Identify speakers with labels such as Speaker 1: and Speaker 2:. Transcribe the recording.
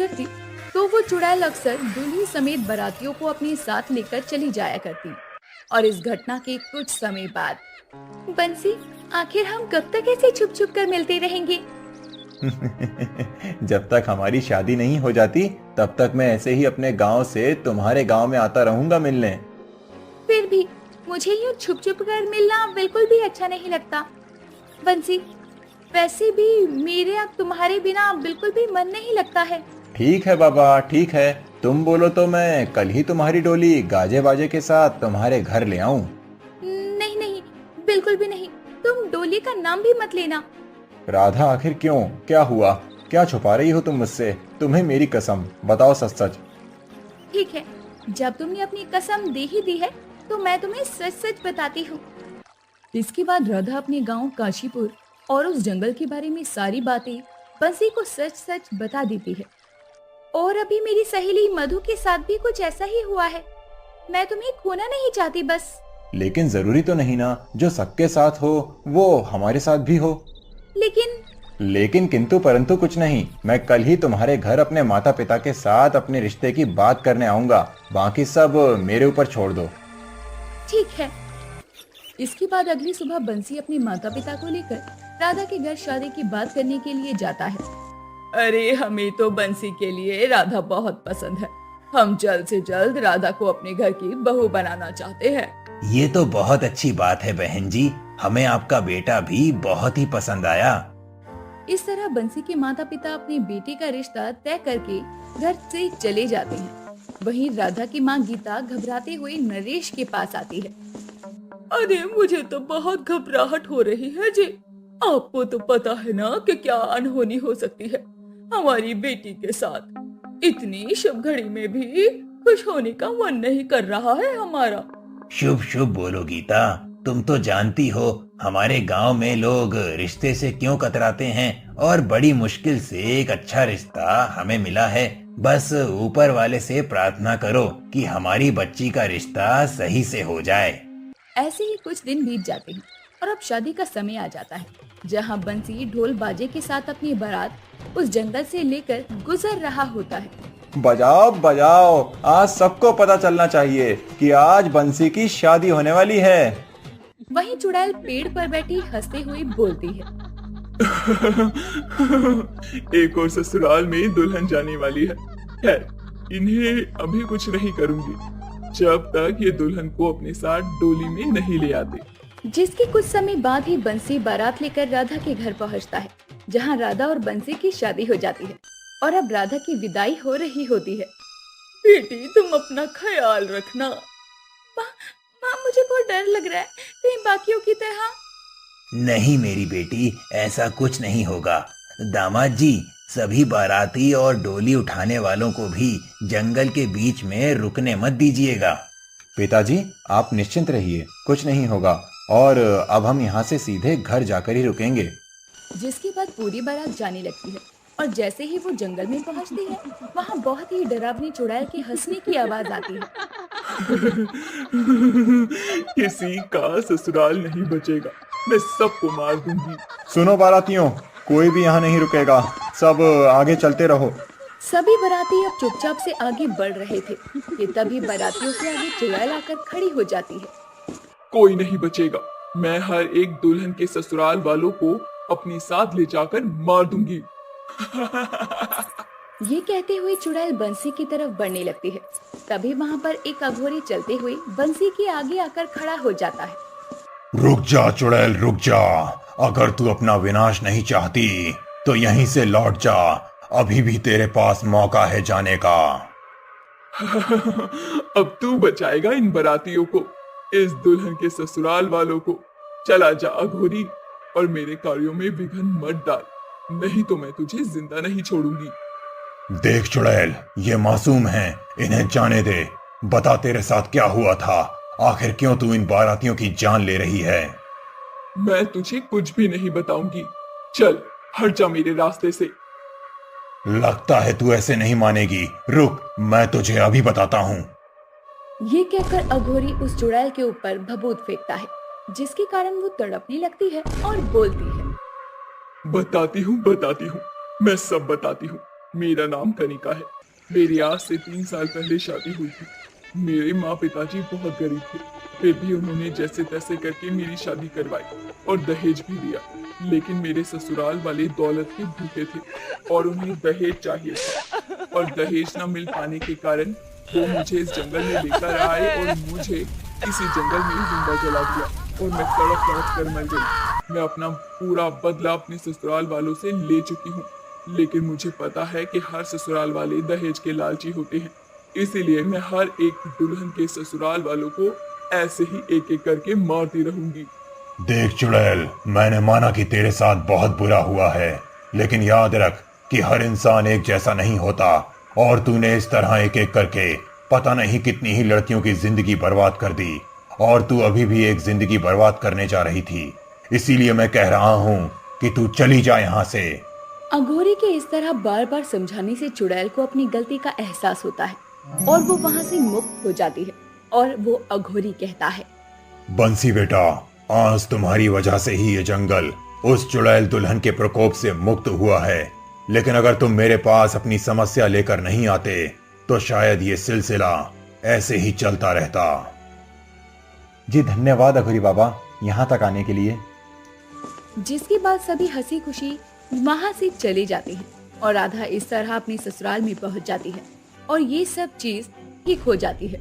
Speaker 1: गुजरती तो वो चुड़ैल अक्सर दूल्हे समेत बारातियों को अपने साथ लेकर चली जाया करती। और इस घटना के कुछ समय बाद, बंसी, आखिर हम कब तक ऐसे छुप छुप कर मिलते रहेंगे?
Speaker 2: जब तक हमारी शादी नहीं हो जाती तब तक मैं ऐसे ही अपने गांव से तुम्हारे गांव में आता रहूंगा मिलने।
Speaker 1: फिर भी मुझे यूँ छुप छुप कर मिलना बिल्कुल भी अच्छा नहीं लगता। बंसी, वैसे भी मेरे अब तुम्हारे बिना बिल्कुल भी मन नहीं लगता है।
Speaker 2: ठीक है बाबा, ठीक है। तुम बोलो तो मैं कल ही तुम्हारी डोली गाजे बाजे के साथ तुम्हारे घर ले आऊं।
Speaker 1: नहीं नहीं, बिल्कुल भी नहीं। तुम डोली का नाम भी मत लेना।
Speaker 2: राधा, आखिर क्यों? क्या हुआ? क्या छुपा रही हो तुम मुझसे? तुम्हें मेरी कसम, बताओ सच सच।
Speaker 1: ठीक है, जब तुमने अपनी कसम दे ही दी है तो मैं तुम्हें सच सच बताती हूँ। इसके बाद राधा अपने गांव काशीपुर और उस जंगल के बारे में सारी बातें बंसी को सच सच बता देती है। और अभी मेरी सहेली मधु के साथ भी कुछ ऐसा ही हुआ है। मैं तुम्हें खोना नहीं चाहती बस।
Speaker 2: लेकिन जरूरी तो नहीं ना, जो सबके साथ हो वो हमारे साथ भी हो।
Speaker 1: लेकिन
Speaker 2: लेकिन किंतु परंतु कुछ नहीं। मैं कल ही तुम्हारे घर अपने माता पिता के साथ अपने रिश्ते की बात करने आऊंगा। बाकी सब मेरे ऊपर छोड़ दो।
Speaker 1: ठीक है। इसके बाद अगली सुबह बंसी अपने माता पिता को लेकर राधा के घर शादी की बात करने के लिए जाता है। अरे, हमें तो बंसी के लिए राधा बहुत पसंद है। हम जल्द से जल्द राधा को अपने घर की बहू बनाना चाहते हैं।
Speaker 3: ये तो बहुत अच्छी बात है बहन जी। हमें आपका बेटा भी बहुत ही पसंद आया।
Speaker 1: इस तरह बंसी के माता पिता अपने बेटे का रिश्ता तय करके घर से चले जाते हैं। वहीं राधा की माँ गीता घबराते हुए नरेश के पास आती है। अरे, मुझे तो बहुत घबराहट हो रही है जी। आपको तो पता है ना कि क्या अनहोनी हो सकती है हमारी बेटी के साथ। इतनी शुभ घड़ी में भी खुश होने का मन नहीं कर रहा है हमारा।
Speaker 3: शुभ शुभ बोलो गीता। तुम तो जानती हो हमारे गांव में लोग रिश्ते से क्यों कतराते हैं, और बड़ी मुश्किल से एक अच्छा रिश्ता हमें मिला है। बस ऊपर वाले से प्रार्थना करो कि हमारी बच्ची का रिश्ता सही से हो जाए।
Speaker 1: ऐसे ही कुछ दिन बीत जाते हैं और अब शादी का समय आ जाता है, जहां बंसी ढोल बाजे के साथ अपनी बारात उस जंगल से लेकर गुजर रहा होता है।
Speaker 2: बजाओ बजाओ, आज सबको पता चलना चाहिए कि आज बंसी की शादी होने वाली है।
Speaker 1: वहीं चुड़ैल पेड़ पर बैठी हंसते हुए बोलती है।
Speaker 4: एक और ससुराल में दुल्हन जाने वाली है। खैर, इन्हें अभी कुछ नहीं करूंगी जब तक ये दुल्हन को अपने साथ डोली में नहीं ले आते।
Speaker 1: जिसके कुछ समय बाद ही बंसी बारात लेकर राधा के घर पहुंचता है, जहां राधा और बंसी की शादी हो जाती है और अब राधा की विदाई हो रही होती है। बेटी, तुम अपना ख्याल रखना। माँ, माँ, मुझे बहुत डर लग रहा है, कहीं बाकियों की तरह।
Speaker 3: नहीं मेरी बेटी, ऐसा कुछ नहीं होगा। दामाद जी, सभी बाराती और डोली उठाने वालों को भी जंगल के बीच में रुकने मत दीजिएगा।
Speaker 2: पिताजी, आप निश्चिंत रहिए, कुछ नहीं होगा। और अब हम यहाँ से सीधे घर जाकर ही रुकेंगे।
Speaker 1: जिसके बाद पूरी बारात जाने लगती है और जैसे ही वो जंगल में पहुंचती है, वहाँ बहुत ही डरावनी चुड़ैल की हंसने की आवाज आती है।
Speaker 4: किसी का ससुराल नहीं बचेगा, मैं सबको मार दूंगी।
Speaker 2: सुनो बारातियों, कोई भी यहाँ नहीं रुकेगा, सब आगे चलते रहो।
Speaker 1: सभी बाराती अब चुपचाप से आगे बढ़ रहे थे कि तभी बारातियों के आगे चुड़ैल आकर खड़ी हो जाती है।
Speaker 4: कोई नहीं बचेगा। मैं हर एक दुल्हन के ससुराल वालों को अपने साथ ले जाकर मार दूंगी।
Speaker 1: ये कहते हुए चुड़ैल बंसी की तरफ बढ़ने लगती है। तभी वहाँ पर एक अघोरी चलते हुए बंसी के आगे आकर खड़ा हो जाता है।
Speaker 2: रुक जा चुड़ैल, रुक जा। अगर तू अपना विनाश नहीं चाहती तो यहीं से लौट जा। अभी भी तेरे पास मौका है जाने का।
Speaker 4: अब तू बचाएगा इन बारातियों को, इस दुल्हन के ससुराल वालों को। चला जा अघोरी, और मेरे कार्यों में विघ्न मत डाल, नहीं तो मैं तुझे जिंदा नहीं छोड़ूंगी।
Speaker 2: देख चुड़ैल, ये मासूम हैं, इन्हें जाने दे। बता, तेरे साथ क्या हुआ था? आखिर क्यों तू इन बारातियों की जान ले रही है?
Speaker 4: मैं तुझे कुछ भी नहीं बताऊंगी। चल, हट जा मेरे रास्ते से।
Speaker 2: लगता है तू ऐसे नहीं मानेगी। रुक, मैं तुझे अभी बताता हूँ।
Speaker 1: ये कहकर अघोरी उस चुड़ैल के ऊपर भभूत फेंकता है, जिसके कारण वो तड़पने लगती है और बोलती है।
Speaker 4: बताती हूँ, मैं सब बताती हूँ। मेरा नाम कनिका है। मेरी आज से 3 साल पहले शादी हुई थी। मेरे माँ पिताजी बहुत गरीब थे, फिर भी उन्होंने जैसे तैसे करके मेरी शादी करवाई और दहेज भी दिया। लेकिन मेरे ससुराल वाले दौलत के भूखे थे और उन्हें दहेज चाहिए था, और दहेज न मिल पाने के कारण वो मुझे इस जंगल में लेकर आए और मुझे इसी जंगल में जिंदा जला दिया और मैं तड़प तड़प कर मर गई। मैं अपना पूरा बदला अपने ससुराल वालों से ले चुकी हूँ, लेकिन मुझे पता है कि हर ससुराल वाले दहेज के लालची होते हैं, इसीलिए मैं हर एक दुल्हन के ससुराल वालों को ऐसे ही एक एक करके मारती रहूंगी।
Speaker 2: देख चुड़ैल, मैंने माना कि तेरे साथ बहुत बुरा हुआ है, लेकिन याद रख कि हर इंसान एक जैसा नहीं होता, और तूने इस तरह एक एक करके पता नहीं कितनी ही लड़कियों की जिंदगी बर्बाद कर दी, और तू अभी भी एक जिंदगी बर्बाद करने जा रही थी। इसीलिए मैं कह रहा हूँ कि तू चली जा यहाँ से।
Speaker 1: अघोरी के इस तरह बार बार समझाने से चुड़ैल को अपनी गलती का एहसास होता है और वो वहाँ से मुक्त हो जाती है और वो अघोरी कहता है,
Speaker 2: बंसी बेटा, आज तुम्हारी वजह से ही ये जंगल उस चुड़ैल दुल्हन के प्रकोप से मुक्त हुआ है, लेकिन अगर तुम मेरे पास अपनी समस्या लेकर नहीं आते तो शायद ये सिलसिला ऐसे ही चलता रहता।
Speaker 5: जी धन्यवाद अघोरी बाबा, यहाँ तक आने के लिए।
Speaker 1: जिसके बाद सभी हंसी खुशी वहाँ से चले जाते हैं और राधा इस तरह अपने ससुराल में पहुँच जाती है और ये सब चीज ठीक हो जाती है।